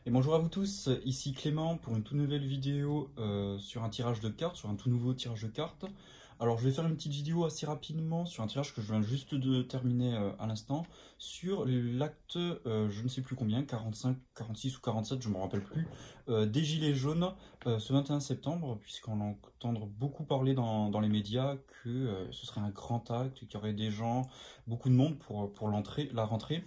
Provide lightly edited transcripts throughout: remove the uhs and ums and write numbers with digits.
Et bonjour à vous tous, ici Clément pour une toute nouvelle vidéo sur un tirage de cartes, sur un tout nouveau tirage de cartes. Alors je vais faire une petite vidéo assez rapidement sur un tirage que je viens juste de terminer à l'instant, sur l'acte, je ne sais plus combien, 45, 46 ou 47, je ne me rappelle plus, des Gilets jaunes ce 21 septembre, puisqu'on entend beaucoup parler dans les médias que ce serait un grand acte, qu'il y aurait des gens, beaucoup de monde pour la rentrée.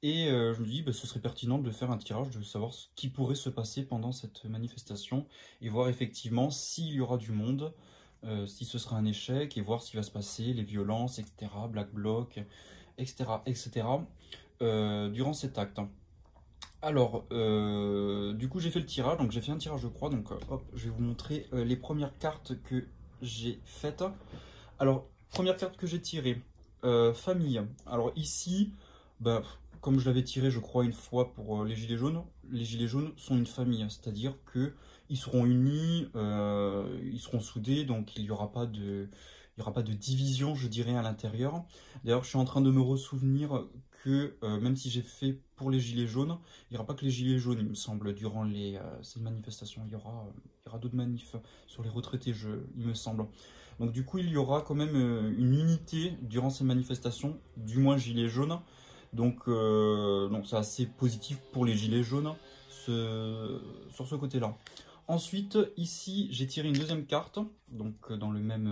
Et je me dis, bah, ce serait pertinent de faire un tirage, de savoir ce qui pourrait se passer pendant cette manifestation, et voir effectivement s'il y aura du monde, si ce sera un échec, et voir ce qui va se passer, les violences, etc., Black Bloc, etc., etc., durant cet acte. Alors, du coup, j'ai fait le tirage, donc j'ai fait un tirage de croix, donc hop, je vais vous montrer les premières cartes que j'ai faites. Alors, première carte que j'ai tirée, famille. Alors ici, bah, comme je l'avais tiré, je crois, une fois pour les Gilets jaunes sont une famille, c'est-à-dire que ils seront unis, ils seront soudés, donc il y aura pas de division, je dirais, à l'intérieur. D'ailleurs, je suis en train de me ressouvenir que même si j'ai fait pour les Gilets jaunes, il n'y aura pas que les Gilets jaunes, il me semble, durant ces manifestations. Il y aura d'autres manifs sur les retraités, il me semble. Donc du coup, il y aura quand même une unité durant ces manifestations, du moins Gilets jaunes. Donc c'est assez positif pour les Gilets jaunes sur ce côté-là. Ensuite, ici, j'ai tiré une deuxième carte, donc dans le même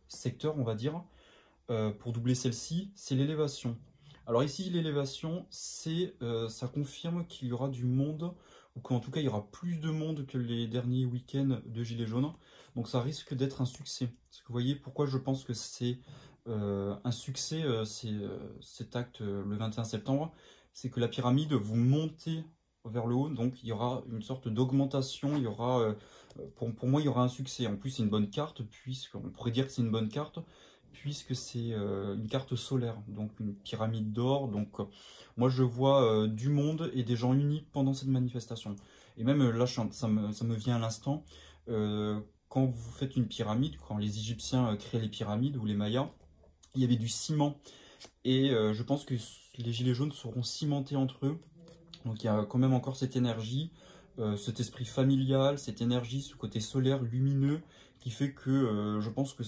secteur, on va dire, pour doubler celle-ci, c'est l'élévation. Alors ici, l'élévation, ça confirme qu'il y aura du monde, ou qu'en tout cas, il y aura plus de monde que les derniers week-ends de Gilets jaunes. Donc ça risque d'être un succès. Parce que vous voyez pourquoi je pense que c'est un succès, cet acte le 21 septembre. C'est que la pyramide, vous montez vers le haut, donc il y aura une sorte d'augmentation, il y aura, pour moi, il y aura un succès. En plus, c'est une bonne carte, puisqu'on pourrait dire que c'est une bonne carte, puisque c'est une carte solaire, donc une pyramide d'or. Donc moi je vois du monde et des gens unis pendant cette manifestation. Et même là, ça me vient à l'instant, quand vous faites une pyramide, quand les Égyptiens créent les pyramides ou les Mayas, il y avait du ciment. Et je pense que les Gilets jaunes seront cimentés entre eux. Donc il y a quand même encore cette énergie, cet esprit familial, cette énergie, ce côté solaire, lumineux, qui fait que je pense que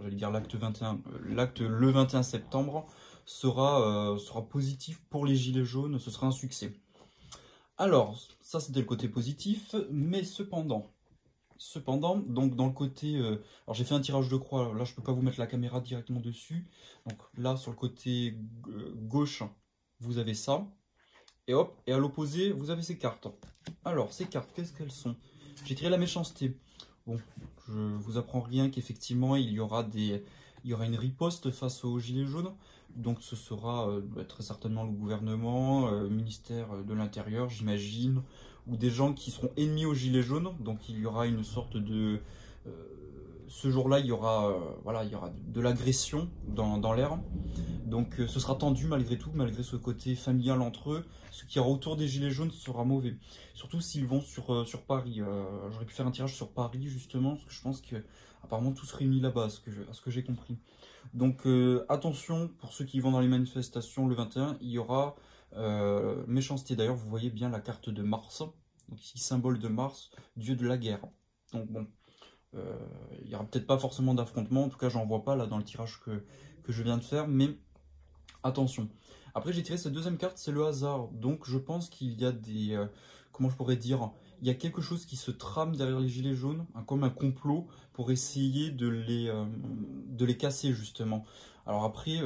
j'allais dire l'acte 21, l'acte le 21 septembre sera positif pour les Gilets jaunes, ce sera un succès. Alors, ça c'était le côté positif, mais cependant, donc dans le côté, alors j'ai fait un tirage de croix, là je peux pas vous mettre la caméra directement dessus, donc là sur le côté gauche, vous avez ça. Et hop, et à l'opposé, vous avez ces cartes. Alors, ces cartes, qu'est-ce qu'elles sont? J'ai tiré la méchanceté. Bon, je vous apprends rien qu'effectivement, il y aura une riposte face aux Gilets jaunes. Donc ce sera très certainement le gouvernement, ministère de l'Intérieur, j'imagine, ou des gens qui seront ennemis aux Gilets jaunes. Donc il y aura une sorte de... ce jour-là, voilà, il y aura de l'agression dans l'air. Donc ce sera tendu malgré tout, malgré ce côté familial entre eux. Ce qu'il y aura autour des Gilets jaunes sera mauvais. Surtout s'ils vont sur Paris. J'aurais pu faire un tirage sur Paris justement, parce que je pense que apparemment tout se réunit là-bas, à ce que j'ai compris. Donc attention, pour ceux qui vont dans les manifestations le 21, il y aura méchanceté. D'ailleurs, vous voyez bien la carte de Mars, donc ici symbole de Mars, dieu de la guerre. Donc bon, il n'y aura peut-être pas forcément d'affrontement, en tout cas j'en vois pas là dans le tirage que je viens de faire, mais attention. Après j'ai tiré cette deuxième carte, c'est le hasard, donc je pense qu'il y a des... comment je pourrais dire? Il y a quelque chose qui se trame derrière les Gilets jaunes, comme un complot pour essayer de les casser justement. Alors après,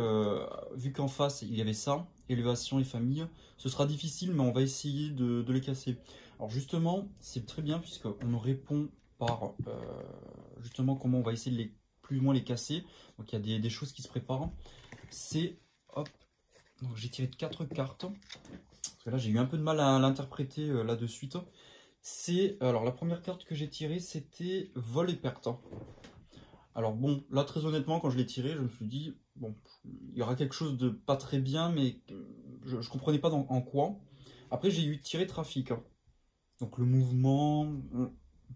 vu qu'en face il y avait ça, élévation et famille, ce sera difficile mais on va essayer de les casser. Alors justement, c'est très bien puisqu'on me répond par justement comment on va essayer de plus ou moins les casser. Donc il y a des choses qui se préparent. C'est, hop, donc j'ai tiré 4 cartes. Parce que là j'ai eu un peu de mal à l'interpréter là de suite. Alors la première carte que j'ai tirée c'était vol et perte. Alors bon, là très honnêtement quand je l'ai tiré, je me suis dit, bon, il y aura quelque chose de pas très bien, mais je ne comprenais pas en quoi. Après j'ai eu tiré trafic. Donc le mouvement...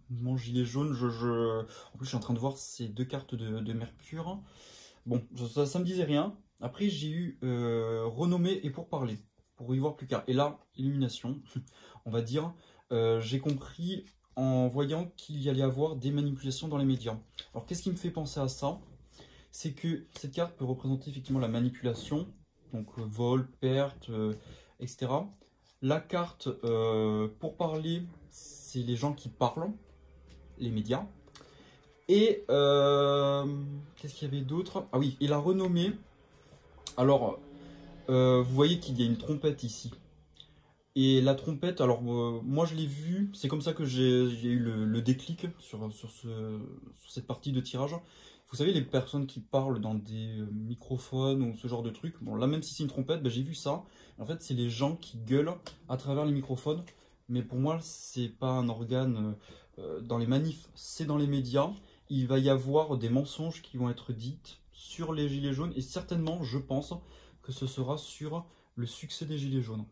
Mon gilet jaune, en plus je suis en train de voir ces deux cartes de Mercure. Bon, ça me disait rien. Après j'ai eu renommé et pourparler. pour y voir plus clair. Et là, illumination, on va dire, j'ai compris en voyant qu'il y allait avoir des manipulations dans les médias. Alors qu'est-ce qui me fait penser à ça? C'est que cette carte peut représenter effectivement la manipulation, donc vol, perte, etc. La carte, pour parler, c'est les gens qui parlent, les médias. Et qu'est-ce qu'il y avait d'autre? Ah oui, et la renommée. Alors, vous voyez qu'il y a une trompette ici. Et la trompette, alors moi je l'ai vue, c'est comme ça que j'ai eu le déclic sur cette partie de tirage. Vous savez, les personnes qui parlent dans des microphones ou ce genre de truc, bon là même si c'est une trompette, ben, j'ai vu ça. En fait, c'est les gens qui gueulent à travers les microphones. Mais pour moi, c'est pas un organe dans les manifs, c'est dans les médias. Il va y avoir des mensonges qui vont être dits sur les gilets jaunes. Et certainement, je pense que ce sera sur le succès des gilets jaunes.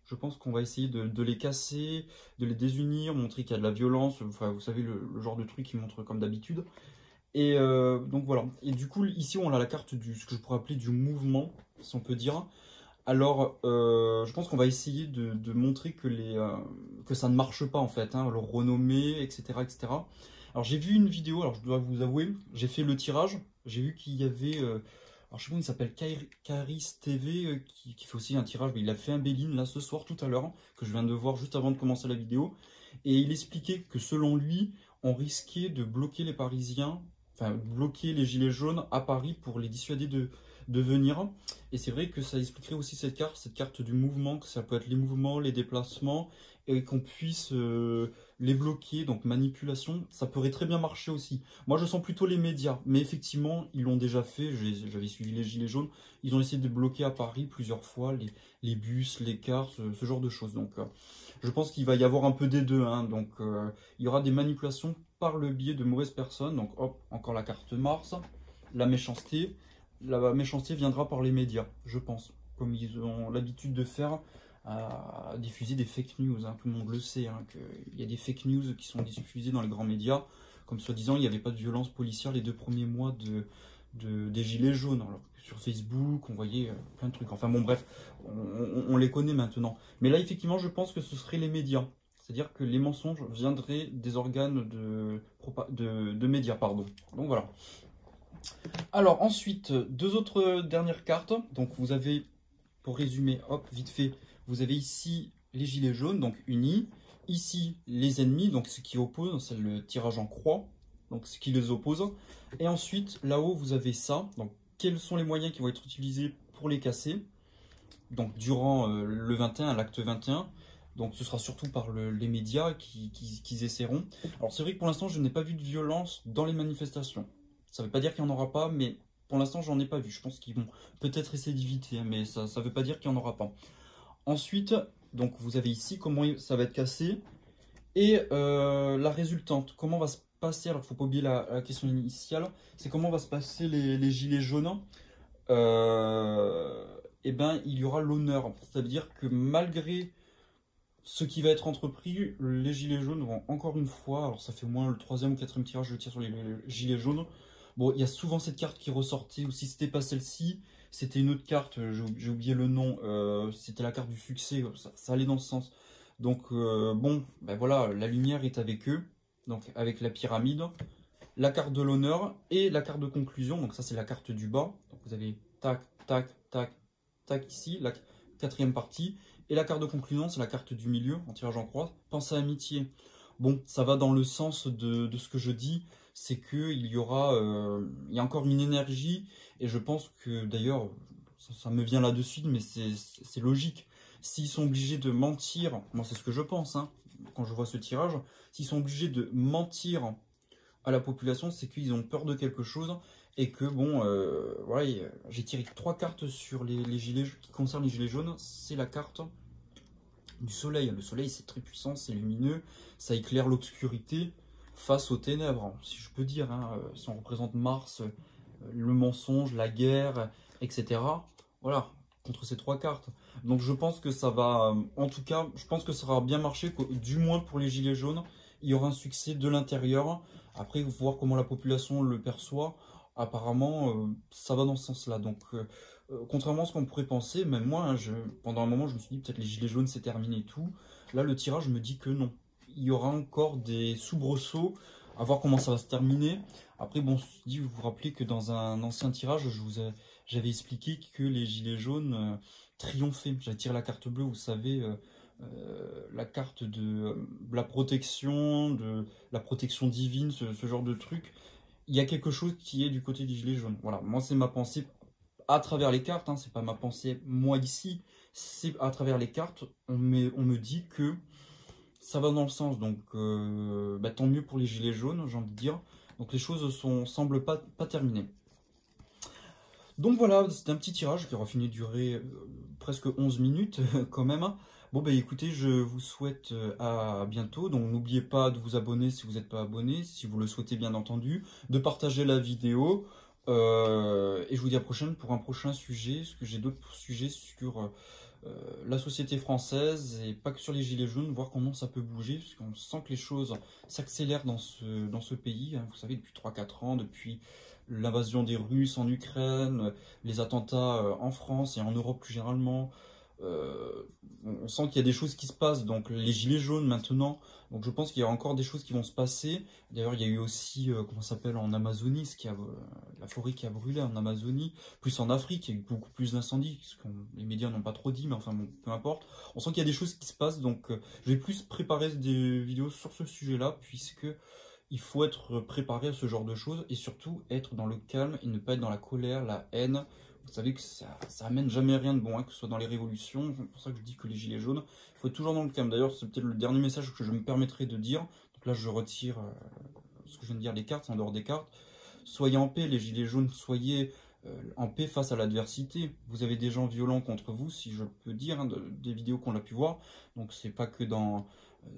Je pense qu'on va essayer de les casser, de les désunir, montrer qu'il y a de la violence. Enfin, vous savez, le genre de truc qui montre comme d'habitude. Et donc voilà. Et du coup, ici, on a la carte du ce que je pourrais appeler du mouvement, si on peut dire. Alors, je pense qu'on va essayer de montrer que ça ne marche pas, en fait, hein, leur renommée, etc., etc. Alors, j'ai vu une vidéo, alors je dois vous avouer, j'ai fait le tirage, j'ai vu qu'il y avait... alors, je sais pas, il s'appelle Caris TV, qui fait aussi un tirage, mais il a fait un Béline, là, ce soir, tout à l'heure, que je viens de voir juste avant de commencer la vidéo. Et il expliquait que, selon lui, on risquait de bloquer les Parisiens, enfin, bloquer les Gilets jaunes à Paris pour les dissuader de venir. Et c'est vrai que ça expliquerait aussi cette carte du mouvement, que ça peut être les mouvements, les déplacements, et qu'on puisse les bloquer, donc manipulation, ça pourrait très bien marcher aussi. Moi je sens plutôt les médias, mais effectivement ils l'ont déjà fait, j'avais suivi les Gilets jaunes, ils ont essayé de bloquer à Paris plusieurs fois les bus, les cars, ce genre de choses. Donc je pense qu'il va y avoir un peu des deux, hein. Donc il y aura des manipulations par le biais de mauvaises personnes, donc hop, encore la carte Mars, la méchanceté. La méchanceté viendra par les médias, je pense, comme ils ont l'habitude de faire, à diffuser des fake news. Hein. Tout le monde le sait, hein, qu'il y a des fake news qui sont diffusées dans les grands médias, comme soi-disant il n'y avait pas de violence policière les 2 premiers mois des Gilets jaunes. Alors que sur Facebook, on voyait plein de trucs. Enfin bon, bref, on les connaît maintenant. Mais là, effectivement, je pense que ce seraient les médias. C'est-à-dire que les mensonges viendraient des organes de médias, pardon. Donc voilà. Alors ensuite, 2 autres dernières cartes. Donc vous avez, pour résumer, hop, vite fait, vous avez ici les gilets jaunes, donc unis. Ici, les ennemis, donc ce qui oppose, c'est le tirage en croix, donc ce qui les oppose. Et ensuite, là-haut, vous avez ça. Donc quels sont les moyens qui vont être utilisés pour les casser? Donc durant le 21, l'acte 21. Donc ce sera surtout par les médias qui essaieront. Alors c'est vrai que pour l'instant, je n'ai pas vu de violence dans les manifestations. Ça ne veut pas dire qu'il n'y en aura pas, mais pour l'instant, j'en ai pas vu. Je pense qu'ils vont peut-être essayer d'éviter, hein, mais ça ne veut pas dire qu'il n'y en aura pas. Ensuite, donc vous avez ici comment ça va être cassé. Et la résultante, comment va se passer, alors il ne faut pas oublier la question initiale, c'est comment va se passer les gilets jaunes. Eh ben, il y aura l'honneur. Ça veut dire que malgré ce qui va être entrepris, les gilets jaunes vont encore une fois, alors ça fait au moins le 3e ou 4e tirage que je tire sur les gilets jaunes. Bon, il y a souvent cette carte qui ressortait, ou si c'était pas celle-ci, c'était une autre carte, j'ai oublié le nom, c'était la carte du succès, ça allait dans ce sens. Donc bon, ben voilà, la lumière est avec eux, donc avec la pyramide, la carte de l'honneur et la carte de conclusion, donc ça c'est la carte du bas. Donc vous avez tac, tac, tac, tac ici, la 4e partie, et la carte de conclusion c'est la carte du milieu, en tirage en croix, pensée à amitié. Bon, ça va dans le sens de ce que je dis, c'est qu'il y aura, il y a encore une énergie, et je pense que d'ailleurs, ça me vient là de suite, mais c'est logique. S'ils sont obligés de mentir, moi c'est ce que je pense, hein, quand je vois ce tirage, s'ils sont obligés de mentir à la population, c'est qu'ils ont peur de quelque chose, et que bon, voilà, j'ai tiré 3 cartes sur les gilets qui concernent les gilets jaunes, c'est la carte du soleil. Le soleil c'est très puissant, c'est lumineux, ça éclaire l'obscurité face aux ténèbres, si je peux dire, hein, si on représente Mars, le mensonge, la guerre, etc. Voilà, contre ces 3 cartes. Donc je pense que ça va, en tout cas, je pense que ça aura bien marché, du moins pour les gilets jaunes, il y aura un succès de l'intérieur. Après, voir comment la population le perçoit, apparemment, ça va dans ce sens-là. Donc contrairement à ce qu'on pourrait penser, même moi, hein, pendant un moment, je me suis dit peut-être les gilets jaunes c'est terminé et tout. Là, le tirage me dit que non. Il y aura encore des soubresauts, à voir comment ça va se terminer. Après, bon, vous vous rappelez que dans un ancien tirage, j'avais expliqué que les gilets jaunes triomphaient. J'avais tiré la carte bleue, vous savez, la carte de la protection divine, ce genre de truc. Il y a quelque chose qui est du côté des gilets jaunes. Voilà, moi c'est ma pensée à travers les cartes, hein, c'est pas ma pensée moi ici, c'est à travers les cartes, on me dit que ça va dans le sens, donc tant mieux pour les gilets jaunes, j'ai envie de dire. Donc les choses semblent pas terminées. Donc voilà, c'était un petit tirage qui aura fini de durer presque 11 minutes quand même. Bon bah écoutez, je vous souhaite à bientôt. Donc n'oubliez pas de vous abonner si vous n'êtes pas abonné, si vous le souhaitez bien entendu, de partager la vidéo. Et je vous dis à la prochaine pour un prochain sujet, parce que j'ai d'autres sujets sur la société française et pas que sur les gilets jaunes, voir comment ça peut bouger, parce qu'on sent que les choses s'accélèrent dans ce pays, hein, vous savez, depuis 3-4 ans, depuis l'invasion des Russes en Ukraine, les attentats en France et en Europe plus généralement. On sent qu'il y a des choses qui se passent, donc les gilets jaunes maintenant, donc je pense qu'il y a encore des choses qui vont se passer. D'ailleurs il y a eu aussi, comment ça s'appelle, en Amazonie, la forêt qui a brûlé en Amazonie, plus en Afrique, il y a eu beaucoup plus d'incendies, ce que les médias n'ont pas trop dit, mais enfin bon, peu importe. On sent qu'il y a des choses qui se passent, donc je vais plus préparer des vidéos sur ce sujet-là, puisque il faut être préparé à ce genre de choses, et surtout être dans le calme, et ne pas être dans la colère, la haine. Vous savez que ça amène jamais rien de bon, hein, que ce soit dans les révolutions. C'est pour ça que je dis que les gilets jaunes, il faut être toujours dans le calme. D'ailleurs, c'est peut-être le dernier message que je me permettrai de dire. Donc là, je retire ce que je viens de dire, les cartes, en dehors des cartes. Soyez en paix, les gilets jaunes, soyez en paix face à l'adversité. Vous avez des gens violents contre vous, si je peux dire, hein, des vidéos qu'on a pu voir. Donc c'est pas que dans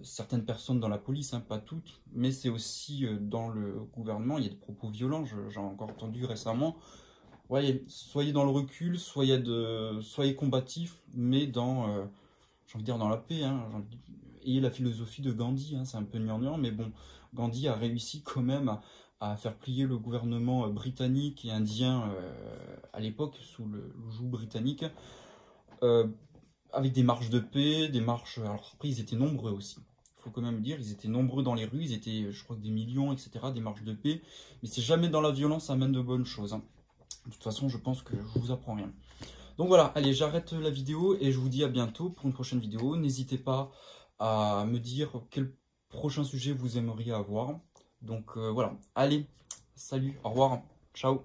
certaines personnes dans la police, hein, pas toutes, mais c'est aussi dans le gouvernement. Il y a des propos violents, j'en ai encore entendu récemment. Ouais, soyez dans le recul, soyez combatifs, mais j'ai envie de dire dans la paix. Hein, ayez la philosophie de Gandhi, hein, c'est un peu gnangnan, mais bon, Gandhi a réussi quand même à faire plier le gouvernement britannique et indien à l'époque, sous le joug britannique, avec des marches de paix, des marches... Alors après, ils étaient nombreux aussi. Il faut quand même dire, ils étaient nombreux dans les rues, ils étaient, je crois que des millions, etc., des marches de paix. Mais c'est jamais dans la violence, ça amène de bonnes choses. Hein. De toute façon, je pense que je vous apprends rien. Donc voilà, allez, j'arrête la vidéo et je vous dis à bientôt pour une prochaine vidéo. N'hésitez pas à me dire quel prochain sujet vous aimeriez avoir. Donc voilà, allez, salut, au revoir, ciao.